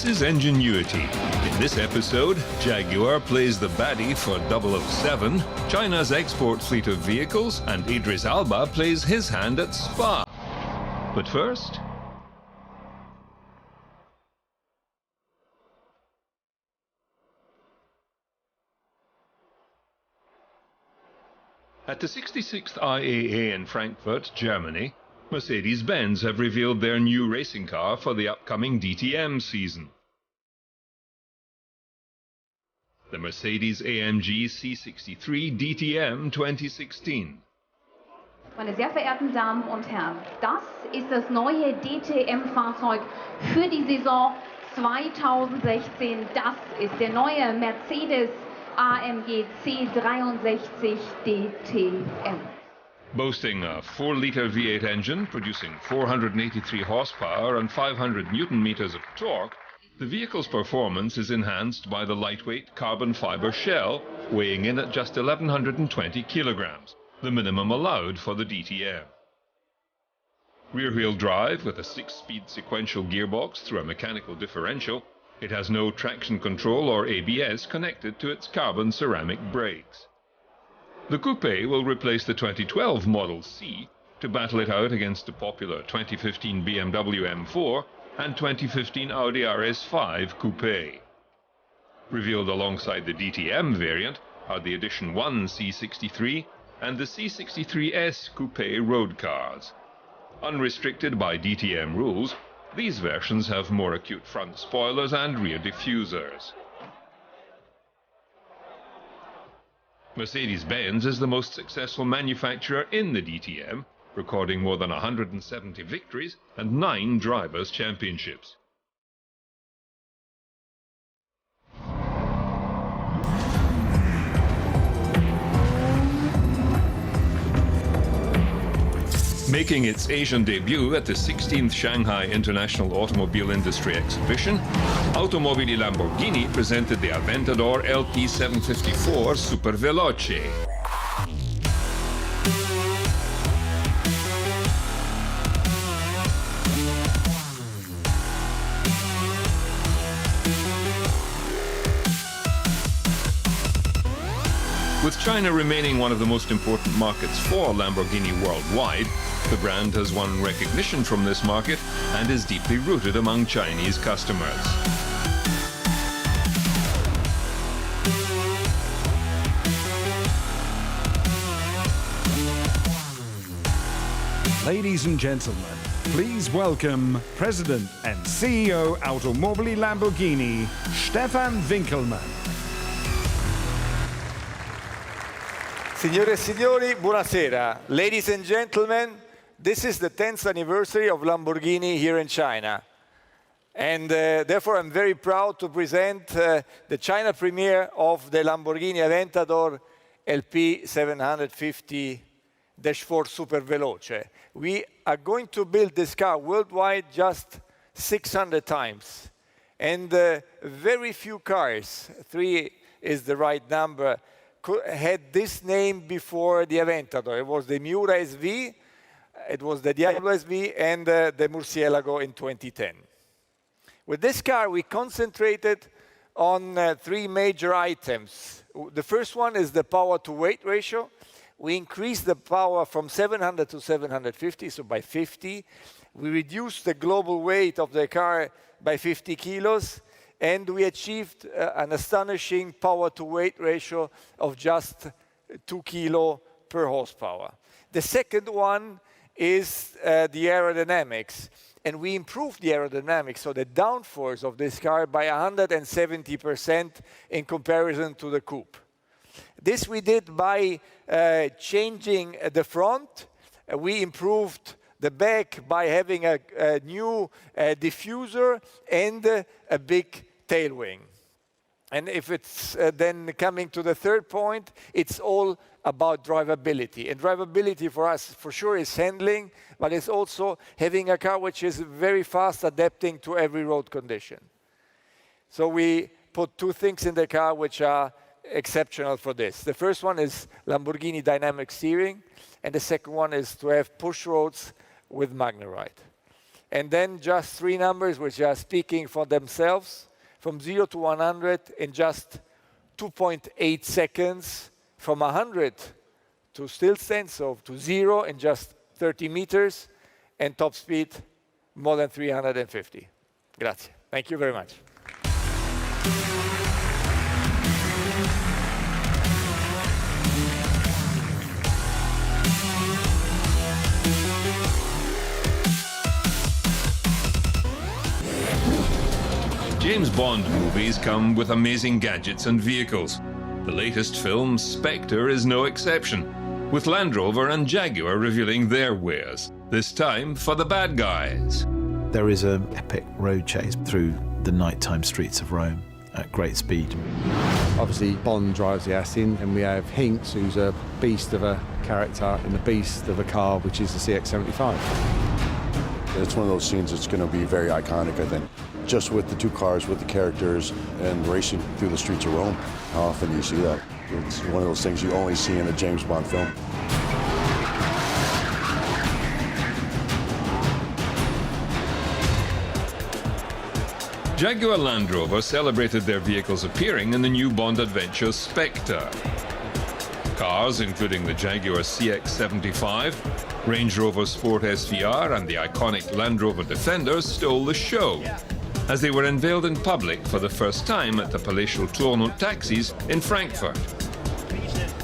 This is Enginuity. In this episode, Jaguar plays the baddie for 007, China's export fleet of vehicles, and Idris Elba plays his hand at Spa. But first... At the 66th IAA in Frankfurt, Germany, Mercedes-Benz have revealed their new racing car for the upcoming DTM season. The Mercedes-AMG C63 DTM 2016. Meine sehr verehrten Damen und Herren, das ist das neue DTM-Fahrzeug für die Saison 2016. Das ist der neue Mercedes AMG C63 DTM. Boasting a 4-litre V8 engine producing 483 horsepower and 500 Newton-meters of torque, the vehicle's performance is enhanced by the lightweight carbon fiber shell, weighing in at just 1,120 kilograms, the minimum allowed for the DTM. Rear-wheel drive with a 6-speed sequential gearbox through a mechanical differential, it has no traction control or ABS connected to its carbon ceramic brakes. The coupe will replace the 2012 Model C to battle it out against the popular 2015 BMW M4 and 2015 Audi RS5 coupe. Revealed alongside the DTM variant are the Edition 1 C63 and the C63S coupe road cars. Unrestricted by DTM rules, these versions have more acute front spoilers and rear diffusers. Mercedes-Benz is the most successful manufacturer in the DTM, recording more than 170 victories and 9 drivers' championships. Making its Asian debut at the 16th Shanghai International Automobile Industry Exhibition, Automobili Lamborghini presented the Aventador LP754 Super Veloce. With China remaining one of the most important markets for Lamborghini worldwide, the brand has won recognition from this market and is deeply rooted among Chinese customers. Ladies and gentlemen, please welcome President and CEO Automobili Lamborghini, Stefan Winkelmann. Signore e signori, buonasera. Ladies and gentlemen, this is the 10th anniversary of Lamborghini here in China. And therefore, I'm very proud to present the China premiere of the Lamborghini Aventador LP750-4 Super Veloce. We are going to build this car worldwide just 600 times. And very few cars, 3 is the right number, had this name before the Aventador. It was the Miura SV, it was the Diablo SV, and the Murcielago in 2010. With this car, we concentrated on 3 major items. The first one is the power-to-weight ratio. We increased the power from 700 to 750, so by 50. We reduced the global weight of the car by 50 kilos. And we achieved an astonishing power-to-weight ratio of just 2 kilo per horsepower. The second one is the aerodynamics. And we improved the aerodynamics, so the downforce of this car by 170% in comparison to the coupe. This we did by changing the front. We improved the back by having a new diffuser and a big tail wing. And if it's then coming to the third point, it's all about drivability. And drivability for us, for sure, is handling, but it's also having a car which is very fast adapting to every road condition. So we put 2 things in the car which are exceptional for this. The first one is Lamborghini dynamic steering, and the second one is to have push roads with MagneRide. and then just 3 numbers which are speaking for themselves, from 0 to 100 in just 2.8 seconds, from 100 to still stand, so to 0 in just 30 meters, and top speed more than 350. Grazie. Thank you very much. James Bond movies come with amazing gadgets and vehicles. The latest film, Spectre, is no exception, with Land Rover and Jaguar revealing their wares, this time for the bad guys. There is an epic road chase through the nighttime streets of Rome at great speed. Obviously, Bond drives the ass in, and we have Hinks, who's a beast of a character, and the beast of a car, which is the CX-75. It's one of those scenes that's going to be very iconic, I think. Just with the 2 cars, with the characters, and racing through the streets of Rome. How often do you see that? It's one of those things you only see in a James Bond film. Jaguar Land Rover celebrated their vehicles appearing in the new Bond adventure Spectre. Cars, including the Jaguar CX-75, Range Rover Sport SVR and the iconic Land Rover Defender, stole the show, as they were unveiled in public for the first time at the palatial Tournon taxis in Frankfurt.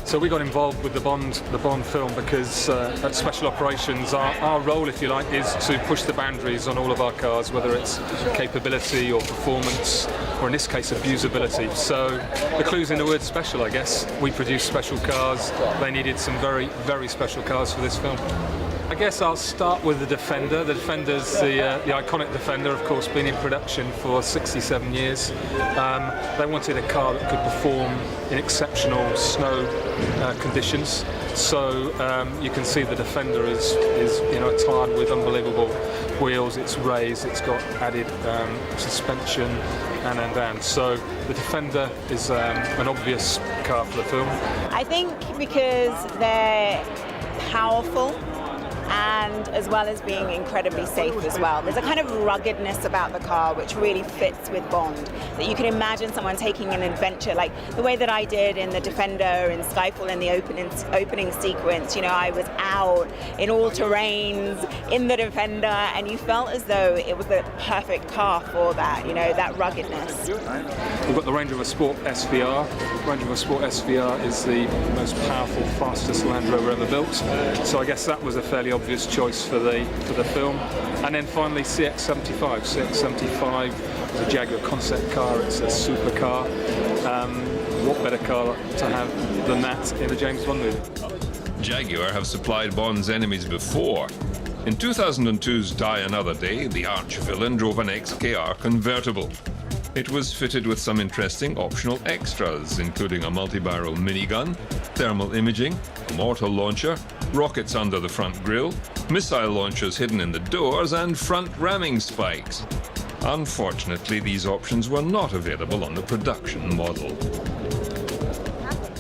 So we got involved with the Bond film because at Special Operations, our role, if you like, is to push the boundaries on all of our cars, whether it's capability or performance, or in this case, abusability. So the clue's in the word special, I guess. We produce special cars. They needed some very, very special cars for this film. I guess I'll start with the Defender. The Defender's the iconic Defender, of course, been in production for 67 years. They wanted a car that could perform in exceptional snow conditions. So you can see the Defender is attired with unbelievable wheels. It's raised. It's got added suspension and. So the Defender is an obvious car for the film. I think because they're powerful, and as well as being incredibly safe as well. There's a kind of ruggedness about the car which really fits with Bond, that you can imagine someone taking an adventure, like the way that I did in the Defender and Skyfall in the opening sequence. You know, I was out in all terrains in the Defender, and you felt as though it was the perfect car for that, you know, that ruggedness. We've got the Range Rover Sport SVR. Range Rover Sport SVR is the most powerful, fastest Land Rover ever built. So I guess that was a fairly obvious choice for the film. And then finally CX-75. CX-75 is a Jaguar concept car. It's a supercar. What better car to have than that in a James Bond movie? Jaguar have supplied Bond's enemies before. In 2002's Die Another Day, the arch-villain drove an XKR convertible. It was fitted with some interesting optional extras, including a multi-barrel minigun, thermal imaging, a mortar launcher, rockets under the front grille, missile launchers hidden in the doors, and front ramming spikes. Unfortunately, these options were not available on the production model.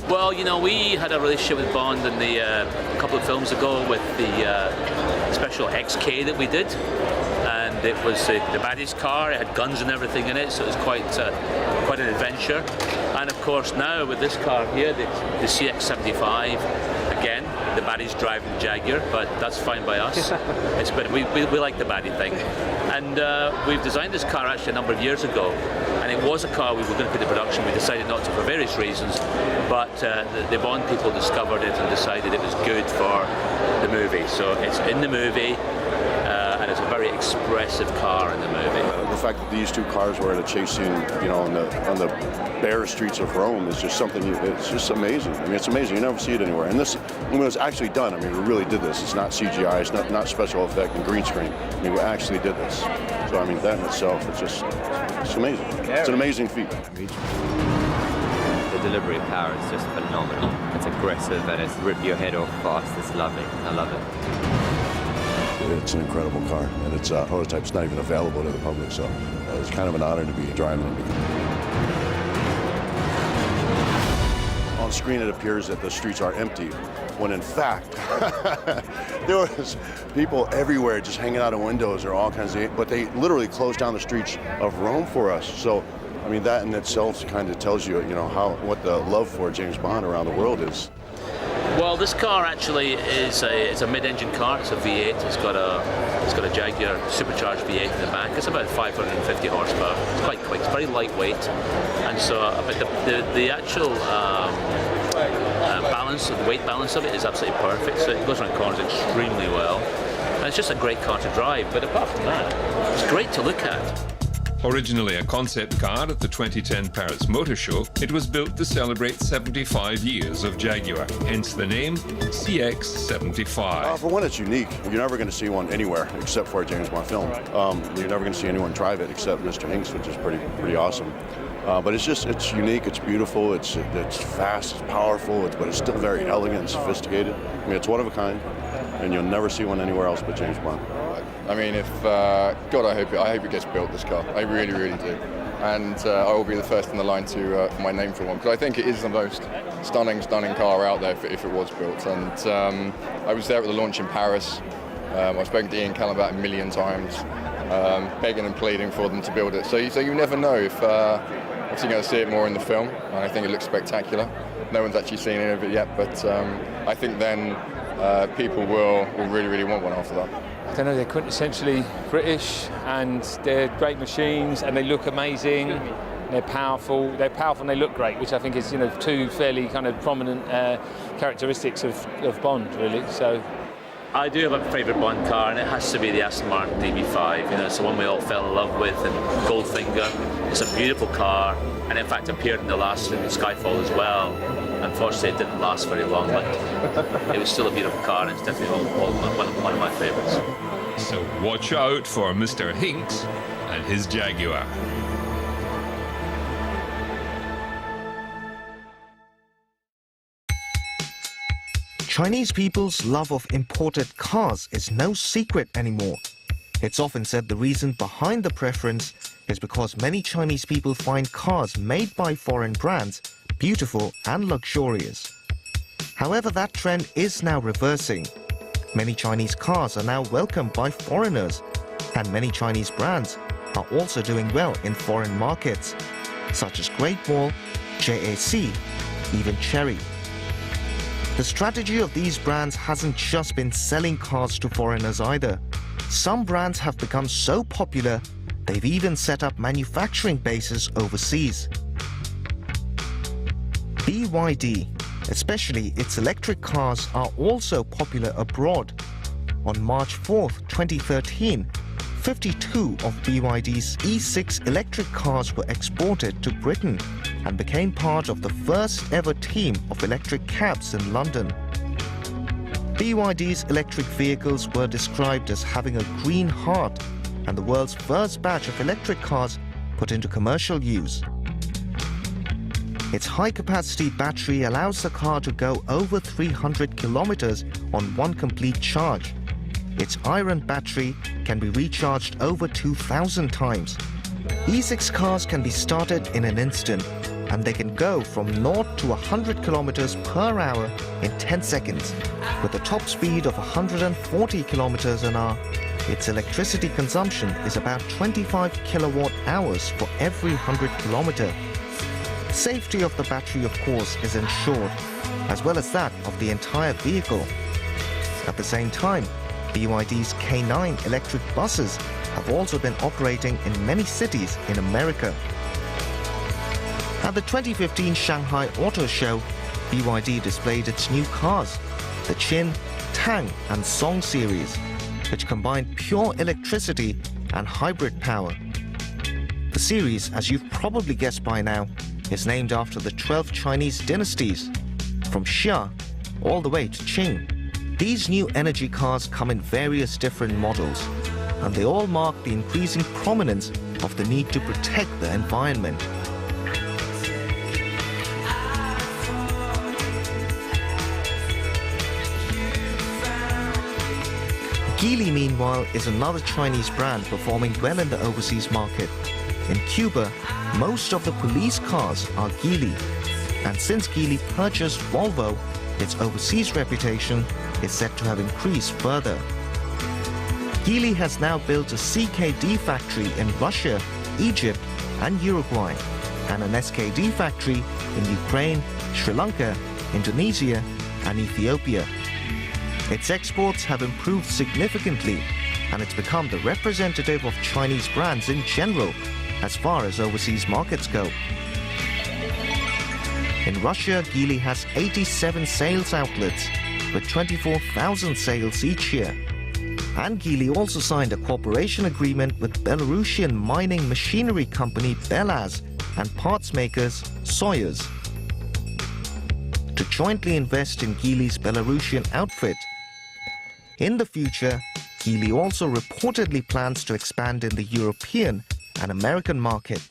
Well, you know, we had a relationship with Bond in a couple of films ago with the special XK that we did. And it was the baddest car. It had guns and everything in it, so it was quite an adventure. And of course now with this car here, the CX-75, again, the baddie's driving the Jaguar, but that's fine by us. It's but we like the baddie thing. And we've designed this car actually a number of years ago, and it was a car we were going to put in production. We decided not to for various reasons, but the Bond people discovered it and decided it was good for the movie. So it's in the movie. And it's a very expressive car in the movie. The fact that these 2 cars were at a chase scene, you know, on the bare streets of Rome is just something. It's just amazing. I mean, it's amazing. You never see it anywhere. And this, when it was actually done, I mean, we really did this. It's not CGI. It's not special effect and green screen. I mean, we actually did this. So I mean, that in itself, it's amazing. It's an amazing feat. The delivery of power is just phenomenal. It's aggressive and it's rip your head off fast. It's lovely. I love it. It's an incredible car, and its prototype's not even available to the public, so it's kind of an honor to be driving it. on screen it appears that the streets are empty, when in fact, there was people everywhere just hanging out of windows or all kinds of, but they literally closed down the streets of Rome for us. So, I mean, that in itself kind of tells you, you know, what the love for James Bond around the world is. Well, this car actually is a mid-engine car. It's a V8. It's got a Jaguar supercharged V8 in the back. It's about 550 horsepower. It's quite quick. It's very lightweight, and so the actual balance, the weight balance of it is absolutely perfect. So it goes around corners extremely well, and it's just a great car to drive. But apart from that, it's great to look at. Originally a concept car at the 2010 Paris Motor Show, it was built to celebrate 75 years of Jaguar, hence the name CX-75. For one, it's unique. You're never going to see one anywhere except for a James Bond film. You're never going to see anyone drive it except Mr. Hinks, which is pretty awesome. But it's unique, it's beautiful, it's fast, it's powerful, but it's still very elegant and sophisticated. I mean, it's one of a kind, and you'll never see one anywhere else but James Bond. I mean, if God, I hope it gets built, this car. I really, really do. And I will be the first in the line to my name for one, because I think it is the most stunning car out there if it was built. And I was there at the launch in Paris. I've spoken to Ian Callum about it a million times, begging and pleading for them to build it. So you never know if obviously going to see it more in the film, and I think it looks spectacular. No one's actually seen any of it yet, but I think then people will really, really want one after that. I don't know, they're quintessentially British, and they're great machines, and they look amazing. They're powerful and they look great, which I think is, you know, two fairly kind of prominent characteristics of Bond, really. So I do have a favourite Bond car, and it has to be the Aston Martin DB5. You know, it's the one we all fell in love with, and Goldfinger. It's a beautiful car, and in fact appeared in the last Skyfall as well. Unfortunately, it didn't last very long, but it was still a beautiful car, and it's definitely one of my favourites. So watch out for Mr. Hinks and his Jaguar. Chinese people's love of imported cars is no secret anymore. It's often said the reason behind the preference is because many Chinese people find cars made by foreign brands beautiful and luxurious. However, that trend is now reversing. Many Chinese cars are now welcomed by foreigners, and many Chinese brands are also doing well in foreign markets, such as Great Wall, JAC, even Chery. The strategy of these brands hasn't just been selling cars to foreigners either. Some brands have become so popular, they've even set up manufacturing bases overseas. BYD, especially its electric cars, are also popular abroad. On March 4, 2013, 52 of BYD's E6 electric cars were exported to Britain and became part of the first ever team of electric cabs in London. BYD's electric vehicles were described as having a green heart and the world's first batch of electric cars put into commercial use. Its high-capacity battery allows the car to go over 300 kilometers on one complete charge. Its iron battery can be recharged over 2,000 times. E6 cars can be started in an instant, and they can go from 0 to 100 kilometers per hour in 10 seconds. With a top speed of 140 kilometers an hour, its electricity consumption is about 25 kilowatt hours for every 100 kilometer. Safety of the battery, of course, is ensured, as well as that of the entire vehicle. At the same time, BYD's K9 electric buses have also been operating in many cities in America. At the 2015 Shanghai Auto Show, BYD displayed its new cars, the Qin, Tang and Song series, which combine pure electricity and hybrid power. The series, as you've probably guessed by now, is named after the 12 Chinese dynasties, from Xia all the way to Qing. These new energy cars come in various different models, and they all mark the increasing prominence of the need to protect the environment. Geely, meanwhile, is another Chinese brand performing well in the overseas market. In Cuba, most of the police cars are Geely. And since Geely purchased Volvo, its overseas reputation is said to have increased further. Geely has now built a CKD factory in Russia, Egypt and Uruguay, and an SKD factory in Ukraine, Sri Lanka, Indonesia and Ethiopia. Its exports have improved significantly, and it's become the representative of Chinese brands in general as far as overseas markets go. In Russia, Geely has 87 sales outlets with 24,000 sales each year. And Geely also signed a cooperation agreement with Belarusian mining machinery company Belaz and parts makers Soyuz to jointly invest in Geely's Belarusian outfit. In the future, Geely also reportedly plans to expand in the European and American market.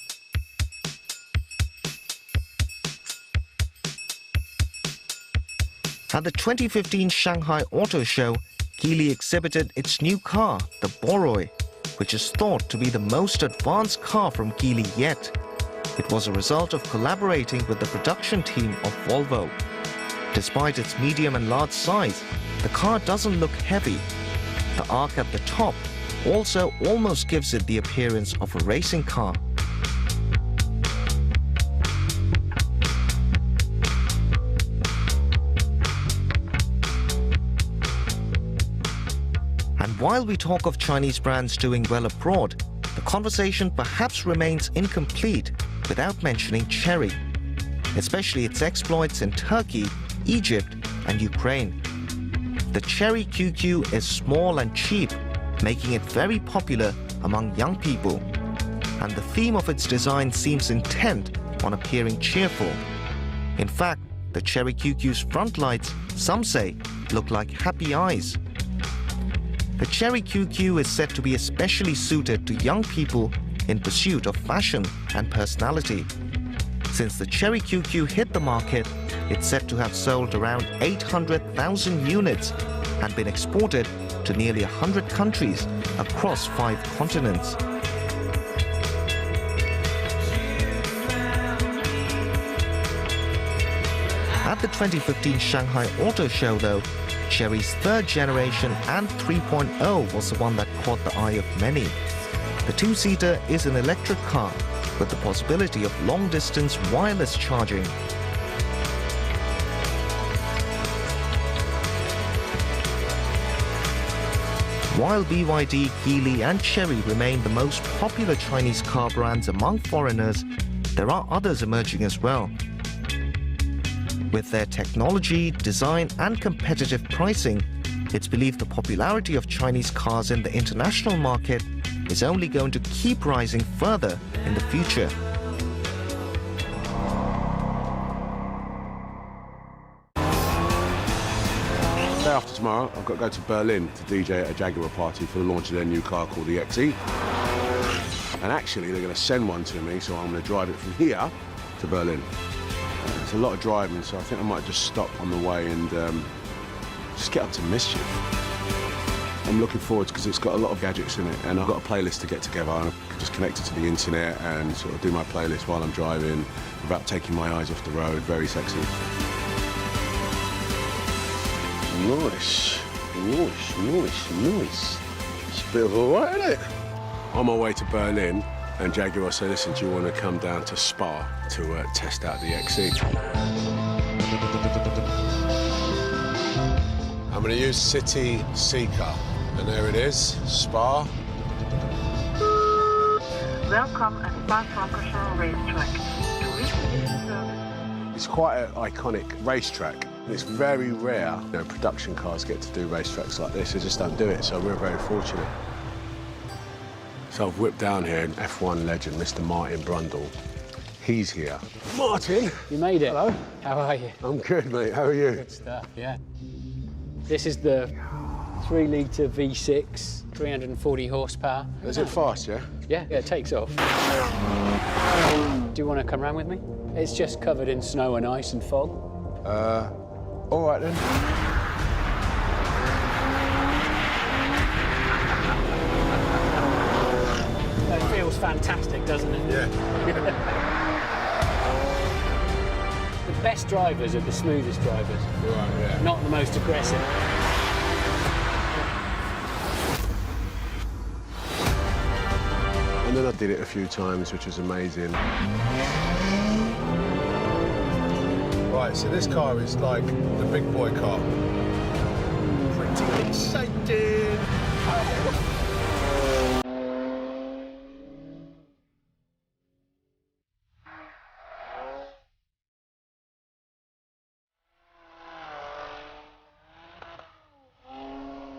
At the 2015 Shanghai Auto Show, Geely exhibited its new car, the Boroi, which is thought to be the most advanced car from Geely yet. It was a result of collaborating with the production team of Volvo. Despite its medium and large size, the car doesn't look heavy. The arc at the top also almost gives it the appearance of a racing car. And while we talk of Chinese brands doing well abroad, the conversation perhaps remains incomplete without mentioning Chery, especially its exploits in Turkey, Egypt and Ukraine. The Chery QQ is small and cheap, making it very popular among young people. And the theme of its design seems intent on appearing cheerful. In fact, the Chery QQ's front lights, some say, look like happy eyes. The Chery QQ is said to be especially suited to young people in pursuit of fashion and personality. Since the Chery QQ hit the market, it's said to have sold around 800,000 units and been exported to nearly 100 countries across 5 continents. At the 2015 Shanghai Auto Show, though, Chery's third generation and 3.0 was the one that caught the eye of many. The two-seater is an electric car with the possibility of long-distance wireless charging. While BYD, Geely and Chery remain the most popular Chinese car brands among foreigners, there are others emerging as well. With their technology, design and competitive pricing, it's believed the popularity of Chinese cars in the international market is only going to keep rising further in the future. Day after tomorrow, I've got to go to Berlin to DJ at a Jaguar party for the launch of their new car called the XE. And actually, they're going to send one to me, so I'm going to drive it from here to Berlin. It's a lot of driving, so I think I might just stop on the way and just get up to mischief. I'm looking forward because it's got a lot of gadgets in it, and I've got a playlist to get together. I can just connect it to the internet and sort of do my playlist while I'm driving without taking my eyes off the road. Very sexy. Nice, nice, nice, nice. It's a bit of a ride, isn't it? On my way to Berlin, and Jaguar said, listen, do you want to come down to Spa to test out the XE? I'm going to use City Seeker, and there it is, Spa. Welcome at Spa-Francorchamps racetrack. It's quite an iconic racetrack. It's very rare, production cars get to do racetracks like this. They just don't do it, so we're very fortunate. So I've whipped down here an F1 legend, Mr. Martin Brundle. He's here. Martin! You made it. Hello. How are you? I'm good, mate. How are you? Good stuff, yeah. This is the 3-litre V6, 340 horsepower. Is it fast, yeah? Yeah, it takes off. Do you want to come round with me? It's just covered in snow and ice and fog. All right then. That feels fantastic, doesn't it? Yeah. The best drivers are the smoothest drivers. Right, yeah. Not the most aggressive. And then I did it a few times, which was amazing. Right, so this car is like the big boy car. Pretty exciting.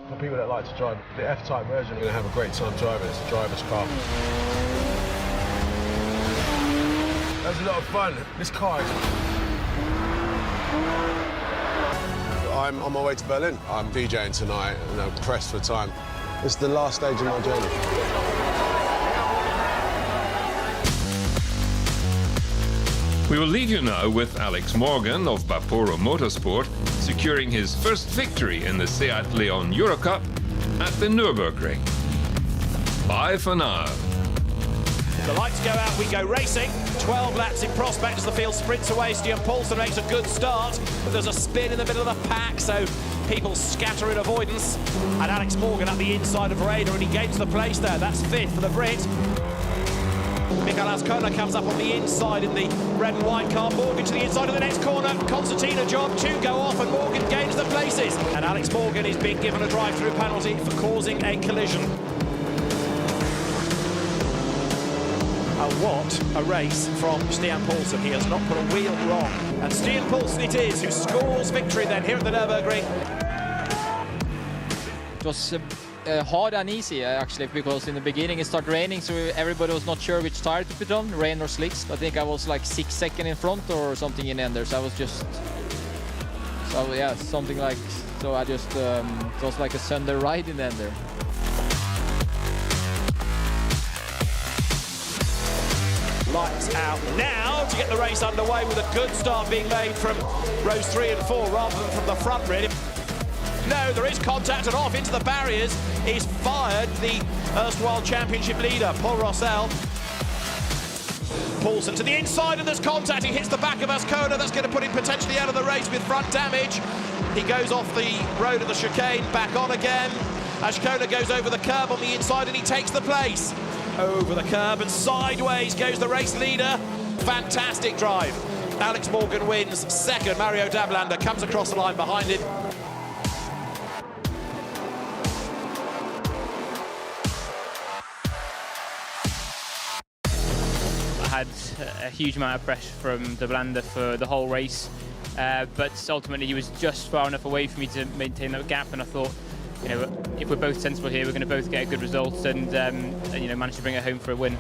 For people that like to drive the F-Type version, are going to have a great time driving. It's a driver's car. That was a lot of fun. This car is... I'm on my way to Berlin. I'm DJing tonight and I'm pressed for time. It's the last stage of my journey. We will leave you now with Alex Morgan of Vaporu Motorsport securing his first victory in the Seat Leon Eurocup at the Nürburgring. Bye for now. The lights go out, we go racing. 12 laps in prospect as the field sprints away. Stian Poulsen makes a good start, but there's a spin in the middle of the pack, so people scatter in avoidance. And Alex Morgan at the inside of Rainer, and he gains the place there. That's fifth for the Brit. Mikael Azcona comes up on the inside in the red and white car. Morgan to the inside of the next corner. Concertina job, two go off, and Morgan gains the places. And Alex Morgan is being given a drive-through penalty for causing a collision. And what a race from Stian Poulsen. He has not put a wheel wrong. And Stian Poulsen it is who scores victory then here at the Nürburgring. It was hard and easy actually, because in the beginning it started raining, so everybody was not sure which tire to put on, rain or slicks. I think I was like 6 seconds in front or something in the end there, so I was just... So yeah, something like... So I just... it was like a Sunday ride in the end there. Lights out now to get the race underway, with a good start being made from rows 3 and 4 rather than from the front really. No, there is contact, and off into the barriers is fired the erstwhile championship leader, Paul Rossell. Poulsen to the inside, and there's contact. He hits the back of Azcona. That's going to put him potentially out of the race with front damage. He goes off the road of the chicane, back on again. Azcona goes over the curb on the inside, and he takes the place. Over the curb and sideways goes the race leader. Fantastic drive. Alex Morgan wins second. Mario Dablander comes across the line behind him. I had a huge amount of pressure from Dablander for the whole race, but ultimately he was just far enough away for me to maintain that gap, and I thought, you know, if we're both sensible here, we're going to both get a good result and you know, manage to bring it home for a win.